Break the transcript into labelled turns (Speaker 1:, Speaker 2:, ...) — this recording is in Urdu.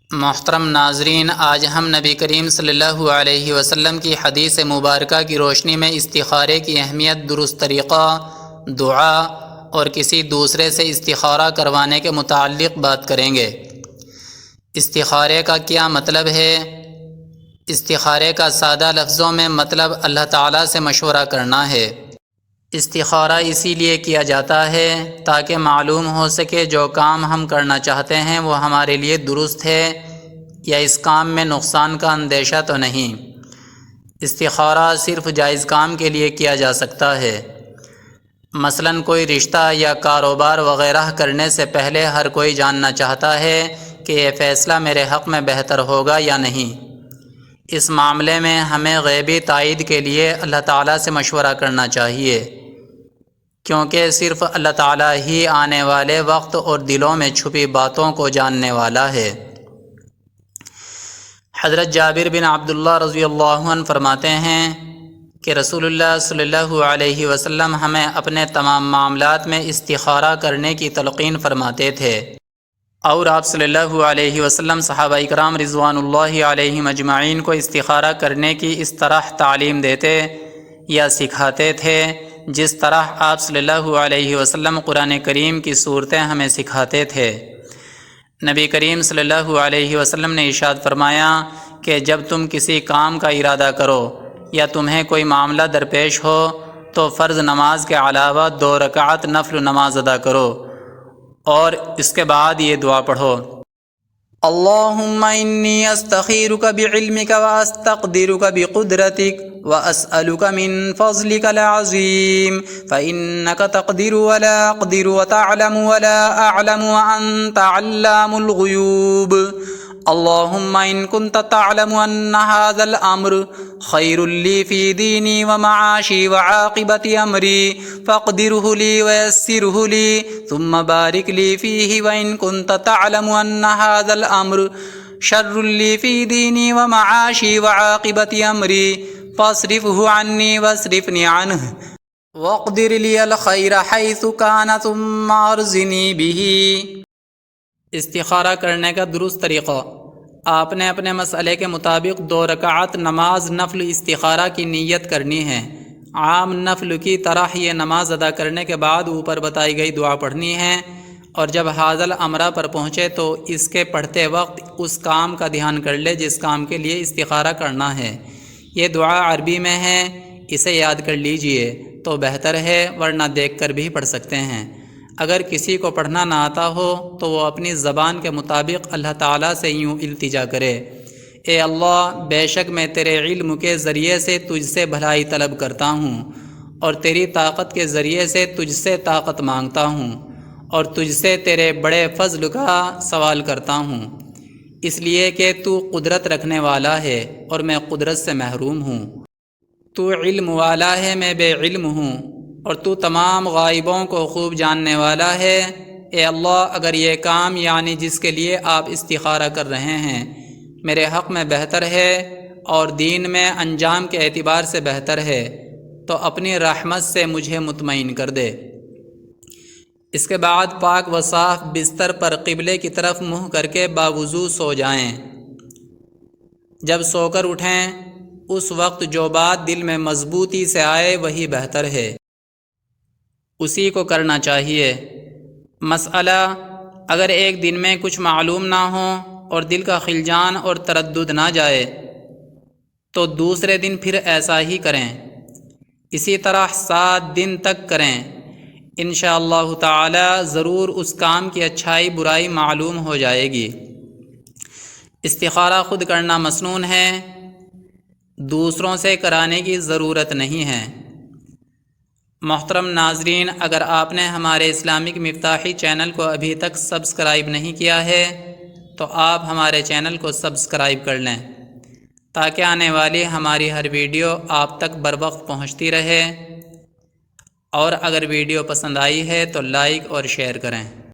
Speaker 1: محترم ناظرین، آج ہم نبی کریم صلی اللہ علیہ وسلم کی حدیث مبارکہ کی روشنی میں استخارے کی اہمیت، درست طریقہ، دعا اور کسی دوسرے سے استخارہ کروانے کے متعلق بات کریں گے۔ استخارے کا کیا مطلب ہے؟ استخارے کا سادہ لفظوں میں مطلب اللہ تعالیٰ سے مشورہ کرنا ہے۔ استخارہ اسی لیے کیا جاتا ہے تاکہ معلوم ہو سکے جو کام ہم کرنا چاہتے ہیں وہ ہمارے لیے درست ہے یا اس کام میں نقصان کا اندیشہ تو نہیں۔ استخارہ صرف جائز کام کے لیے کیا جا سکتا ہے۔ مثلاً کوئی رشتہ یا کاروبار وغیرہ کرنے سے پہلے ہر کوئی جاننا چاہتا ہے کہ یہ فیصلہ میرے حق میں بہتر ہوگا یا نہیں۔ اس معاملے میں ہمیں غیبی تائید کے لیے اللہ تعالیٰ سے مشورہ کرنا چاہیے، کیونکہ صرف اللہ تعالیٰ ہی آنے والے وقت اور دلوں میں چھپی باتوں کو جاننے والا ہے۔ حضرت جابر بن عبداللہ رضی اللہ عنہ فرماتے ہیں کہ رسول اللہ صلی اللہ علیہ وسلم ہمیں اپنے تمام معاملات میں استخارہ کرنے کی تلقین فرماتے تھے، اور آپ صلی اللہ علیہ وسلم صحابہ کرام رضوان اللہ علیہم اجمعین کو استخارہ کرنے کی اس طرح تعلیم دیتے یا سکھاتے تھے جس طرح آپ صلی اللہ علیہ وسلم قرآن کریم کی صورتیں ہمیں سکھاتے تھے۔ نبی کریم صلی اللہ علیہ وسلم نے ارشاد فرمایا کہ جب تم کسی کام کا ارادہ کرو یا تمہیں کوئی معاملہ درپیش ہو تو فرض نماز کے علاوہ 2 رکعت نفل نماز ادا کرو، اور اس کے بعد یہ دعا پڑھو: اللہم انی استخیرک بعلمک واستقدرک بقدرتک واسألک من فضلک العظیم فإنک تقدر ولا اقدر وتعلم ولا اعلم وانت علام الغیوب اللہم ان کنت تعلم ان هذا الامر خیر لی فی دینی ومعاشی وعاقبت امری فاقدره لی ویسره لی ثم بارک لی فیہ وان کنت تعلم ان هذا الامر شر لی فی دینی ومعاشی وعاقبت امری فاصرفه عنی واصرفنی عنہ واقدر لی الخیر حیث کان ثم ارزنی بہ۔ استخارہ کرنے کا درست طریقہ: آپ نے اپنے مسئلے کے مطابق 2 رکعت نماز نفل استخارہ کی نیت کرنی ہے۔ عام نفل کی طرح یہ نماز ادا کرنے کے بعد اوپر بتائی گئی دعا پڑھنی ہے، اور جب حاضل امرہ پر پہنچے تو اس کے پڑھتے وقت اس کام کا دھیان کر لے جس کام کے لیے استخارہ کرنا ہے۔ یہ دعا عربی میں ہے، اسے یاد کر لیجئے تو بہتر ہے، ورنہ دیکھ کر بھی پڑھ سکتے ہیں۔ اگر کسی کو پڑھنا نہ آتا ہو تو وہ اپنی زبان کے مطابق اللہ تعالیٰ سے یوں التجا کرے: اے اللہ، بے شک میں تیرے علم کے ذریعے سے تجھ سے بھلائی طلب کرتا ہوں، اور تیری طاقت کے ذریعے سے تجھ سے طاقت مانگتا ہوں، اور تجھ سے تیرے بڑے فضل کا سوال کرتا ہوں، اس لیے کہ تو قدرت رکھنے والا ہے اور میں قدرت سے محروم ہوں۔ تو علم والا ہے، میں بے علم ہوں، اور تو تمام غائبوں کو خوب جاننے والا ہے۔ اے اللہ، اگر یہ کام یعنی جس کے لیے آپ استخارہ کر رہے ہیں میرے حق میں بہتر ہے اور دین میں انجام کے اعتبار سے بہتر ہے تو اپنی رحمت سے مجھے مطمئن کر دے۔ اس کے بعد پاک و صاف بستر پر قبلے کی طرف منہ کر کے باوضو سو جائیں۔ جب سو کر اٹھیں اس وقت جو بات دل میں مضبوطی سے آئے وہی بہتر ہے، اسی کو کرنا چاہیے۔ مسئلہ: اگر ایک دن میں کچھ معلوم نہ ہو اور دل کا خلجان اور تردد نہ جائے تو دوسرے دن پھر ایسا ہی کریں، اسی طرح 7 دن تک کریں۔ انشاءاللہ تعالی ضرور اس کام کی اچھائی برائی معلوم ہو جائے گی۔ استخارہ خود کرنا مسنون ہے، دوسروں سے کرانے کی ضرورت نہیں ہے۔ محترم ناظرین، اگر آپ نے ہمارے اسلامک مفتاحی چینل کو ابھی تک سبسکرائب نہیں کیا ہے تو آپ ہمارے چینل کو سبسکرائب کر لیں تاکہ آنے والی ہماری ہر ویڈیو آپ تک بروقت پہنچتی رہے، اور اگر ویڈیو پسند آئی ہے تو لائک اور شیئر کریں۔